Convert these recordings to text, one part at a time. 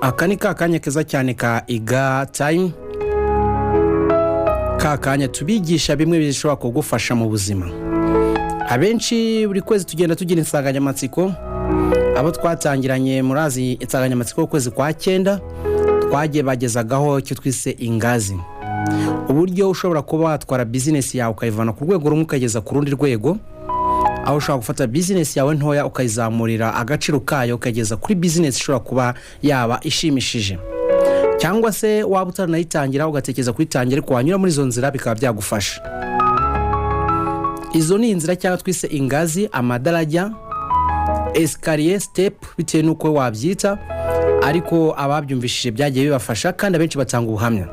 aka ni kakanya keza cyane ka iga time, kakanya tubigisha bimwe bishobora kugufasha mu buzima. Abenshi buri kwezi tugenda tugira insanganyamatsiko, abo twatangiranye murazi insanganyamatsiko y'ukwezi kwa 9 twagiye bagezagaho icyo twise ingazi, uburyo ushobora kuba watwara business yawe ukayivana ku rwego rumwe ukageza ku rundi rwego, aho ushobora gufata business yawe ntoya ukayizamurira agaciro kayo ukageza kuri business ishobora kuba yaba ishimishije, cyangwa se waba utaranayitangira ugatekereza kuyitangira ariko wanyura muri izo nzira bikaba byagufasha. Izo ni inzira cyangwa twise ingazi, amadaraja, escalier, step bitewe nuko wabyita, ariko ababyumvishije byagiye bibafasha kandi abenshi batanga ubuhamya.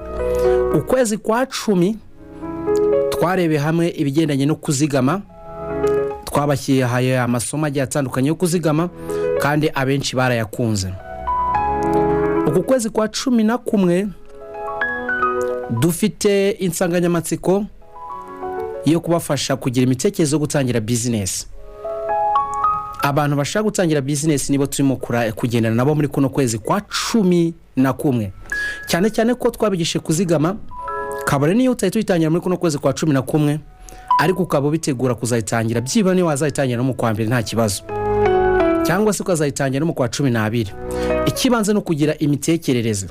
Ukwezi kwa 10 twarebe hamwe ibigendanye no kuzigama, twabashyiye amasomo agiye atandukanye yo kuzigama kandi abenshi barayakunze. Uku kwezi kwa 11 dufite insanganyamatsiko yo kubafasha kugira imitekerezo yo gutangira business. Abantu bashaka gutangira business nibo turimo kugendana nabo muri kuno kwezi kwa 11, cyane cyane ko twabigishe kuzigama. Kabare niyo utayitangira muri kuno kwezi kwa 11 ariko ukaba bitegura kuzayitangira byiba ni wazayitangira no mu kwa mbere nta kibazo, cyangwa se ukazayitangira no mu kwa 12. Ikibanze no kugira imitekerereze.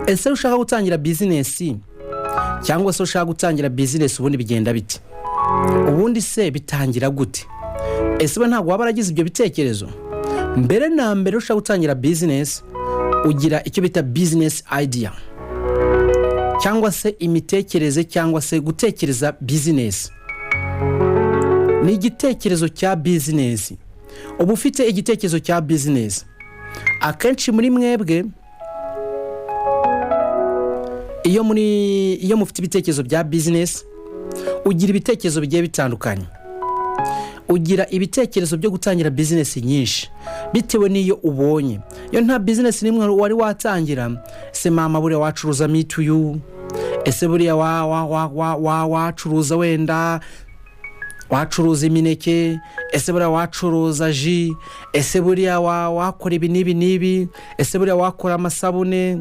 Ese ushaka gutangira business cyangwa se ushaka gutangira business ubundi bigenda bite? Ubundi se bitangira gute? Ese ntabwo waba waragize ibyo bitekerezo? Mbere na mbere ushaka gutangira business ugira icyo bita business idea, cyangwa se imitekerereze, cyangwa se gutekereza business. Ni igitekerezo cya business. Ubu ufite igitekerezo cya business, akenshi muri mwebwe iyo mufite ibitekerezo bya business ugira ibitekerezo bigiye bitandukanye. Ugira ibitekerezo byo gutangira business nyinshi bitewe niyo ubonye. Iyo nta business nimwe wari watangira, se mama buriya wacuruza mituyu, ese buriya wacuruza wenda wacuruza imineke, ese buriya wacuruza ji, ese buriya wakora ibi nibi, ese buriya wakora amasabune,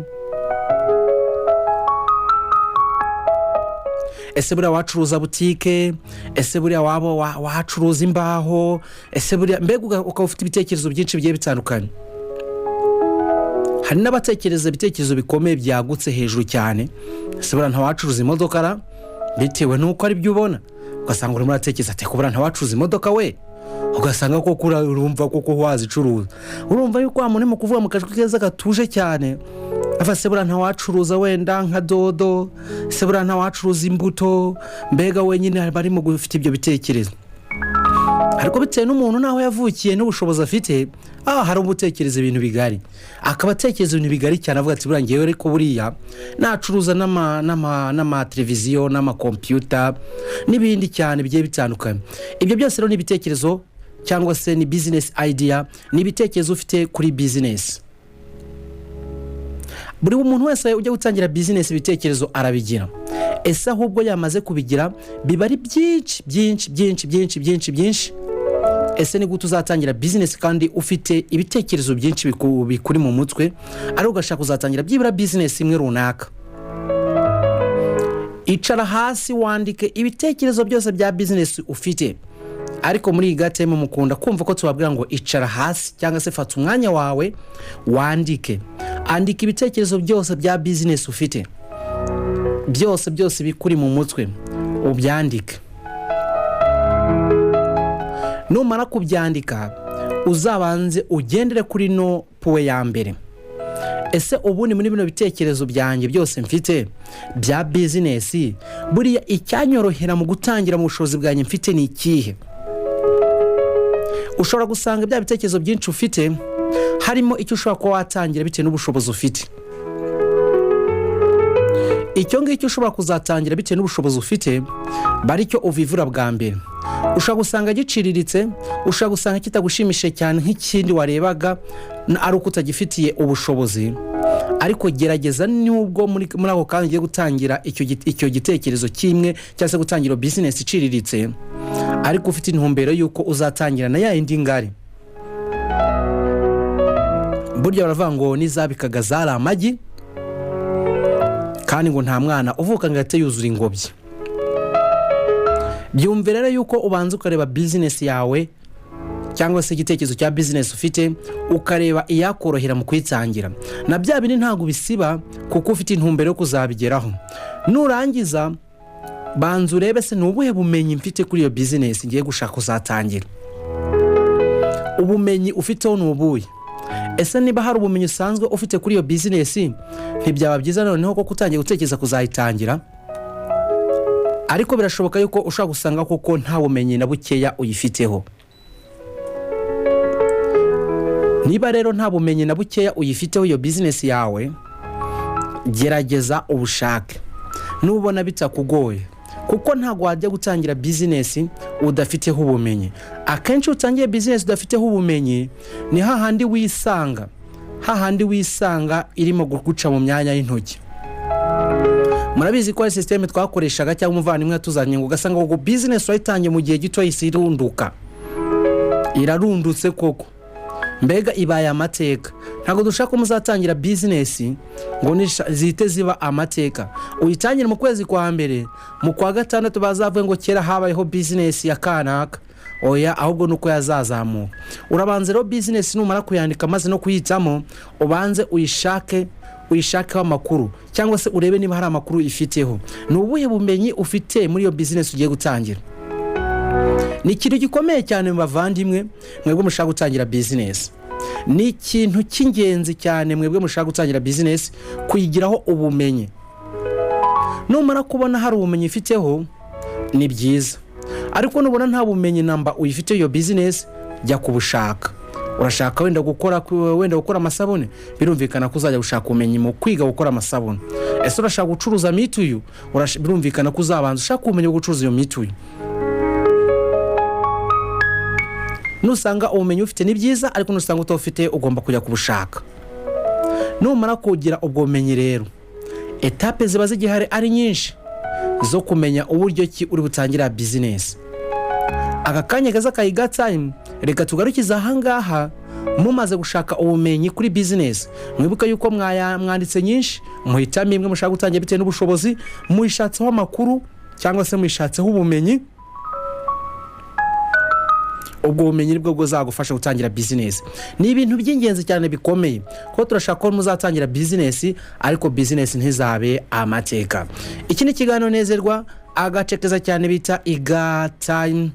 ese buriya wacuruza butike, ese buriya wacuruza imbaho, ese buriya mbega ukaba ufite ibitekerezo byinshi bigiye bitandukanye. Hari n'abatekereza ibitekerezo bikomeye byagutse hejuru cyane. Ese buriya ntawacuruza imodoka ra, bitewe nuko ari byo ubona ugasanga urimo uratekereza ati ko buriya ntawacuruza imodoka we, ugasanga koko urumva koko wazicuruza. Urumva yuko amune mu kuvuga mu kajwi keza gatuje cyane. Ese buriya ntawacuruza wenda nka dodo, ese buriya ntawacuruza imbuto, mbega wenyine barimo gufite ibyo bitekerezo. Ariko bitewe n'umuntu naho yavukiye n'ubushobozi afite, hari ubutekereza ibintu bigari, akaba atekereza ibintu bigari cyane, avuga ati buriya ngewe ariko buriya nacuruza n'ama televiziyo n'ama computer n'ibindi cyane bigiye bitandukanye. Ibyo byose rero ni ibitekerezo cyangwa se ni business idea, ni ibitekerezo ufite kuri business. Buri umuntu wese ujya gutangira business ibitekerezo arabigira. Ese ahubwo yamaze kubigira biba ari byinshi. Ese ni gute uzatangira business kandi ufite ibitekerezo byinshi bikuri mu mutwe, ari ugashaka kuzatangira byibura business imwe runaka? Icara hasi wandike ibitekerezo byose bya business ufite. Ariko muri iyi gatemo mukunda kumva ko tubabwira ngo icara hasi cyangwa se fata umwanya wawe wandike. Andika ibitekerezo byose bya business ufite, byose bikuri mu mutwe ubyandike. Numara kubyandika uzabanze ugendere kuri no puwe ya mbere. Ese ubundi muri bino bitekerezo byanjye byose mfite bya business, buriya icyanyorohera mu gutangira mu bushobozi bwanjye mfite ni ikihe? Ushobora gusanga bya bitekerezo byinshi ufite harimo icyo ushobora kuba watangira bitewe n'ubushobozi ufite. Icyo ngicyo ushobora kuzatangira bitewe n'ubushobozi ufite bari cyo uvivura bwa mbere. Ushobora gusanga giciriritse, ushobora gusanga kitagushimishije cyane nk'ikindi warebaga ari uko utagifitiye ubushobozi, ariko gerageza nubwo muri ako kanya ugiye gutangira icyo gitekerezo kimwe cyangwa se gutangira business iciriritse, ariko ufite intumbero yuko uzatangira na ya indi ngari. burya baravuga ngo nizabikaga zari amagi kandi ngo nta mwana uvuka ngo ahite yuzura ingobyi. Byumve rero yuko ubanza ukareba business yawe cyangwa se igitekerezo cya business ufite, ukareba iyakorohera mu kwitangira. Na bya bindi ntago bisiba kuko ufite intumbero yo kuzabigeraho. Nurangiza banza urebe se nubuhe bumenyi mfite kuri iyo business ngiye gushaka kuzatangira. Ubumenyi ufiteho nubuye. Ese niba hari ubumenyi usanzwe ufite kuri iyo business, ntibyaba byiza noneho ko kutangira gutekereza kuzayitangira? Ariko birashoboka yuko ushaka gusanga koko nta bumenyi na bukeya uyifiteho. Niba rero nta bumenyi na bukeya uyifiteho iyo business yawe, gerageza ubushake. Nubona bitakugoye, kuko ntago wajya gutangira business udafiteho ubumenyi. Akenshi utangiye business udafiteho ubumenyi ni hahandi wisanga irimo guca mu myanya y'intoki. Murabizi ko system twakoreshaga cyangwa umuvandimwe tuzanye ngo ugasanga ngo business wayitangiye mu gihe gito irarundutse koko, mbega ibaye amateka. Ntago dushaka ko muzatangira business ngo zite ziba amateka. Uyitangira mu kwezi kwa mbere, mu kwa gatandatu bazavuga ngo kera habayeho business ya kanaka. Oya, ahubwo nuko yazazamuka. Urabanze rero business numara kuyandika maze no kuyitamo, ubanze uyishake amakuru cyangwa se urebe niba hari amakuru ifiteho. Nubuhe bumenyi ufite muri iyo business ugiye gutangira? Ni ikintu gikomeye cyane mu bavandimwe mwebwe mushaka gutangira business. Ni ikintu cy'ingenzi cyane mwebwe mushaka gutangira business kuyigiraho ubumenyi. Numara kubona hari ubumenyi ifiteho ni byiza, ariko nubona nta bumenyi namba uyifite iyo business, jya kubushaka. Urashaka wenda gukora amasabune, birumvikana ko uzajya gushaka ubumenyi mu kwiga gukora amasabune. Ese urashaka gucuruza mituyu, birumvikana ko uzabanza ushaka ubumenyi bwo gucuruza iyo mituyu. Nusanga ubumenyi ufite ni byiza, ariko nusanga utofite ugomba kujya kubushaka. Numara kugira ubwo bumenyi rero, etape ziba zigihari ari nyinshi zo kumenya uburyo ki uri butangira business. Aka kanya gaza kayiga time, reka tugarukiza ahangaha. Mumaze gushaka ubumenyi kuri business, mwibuka yuko mwanditse nyinshi, muhitamo imwe mushaka gutangira bitewe n'ubushobozi, muyishatseho amakuru cyangwa se muyishatseho ubumenyi. Ubwo bumenyi nibwo buzagufasha gutangira business. Ni ibintu by'ingenzi cyane bikomeye ko turashaka ko muzatangira business, ariko business ntizabe amateka. Iki ni kiganiro Nezerwa, agacekeza cyane bita Iga Time.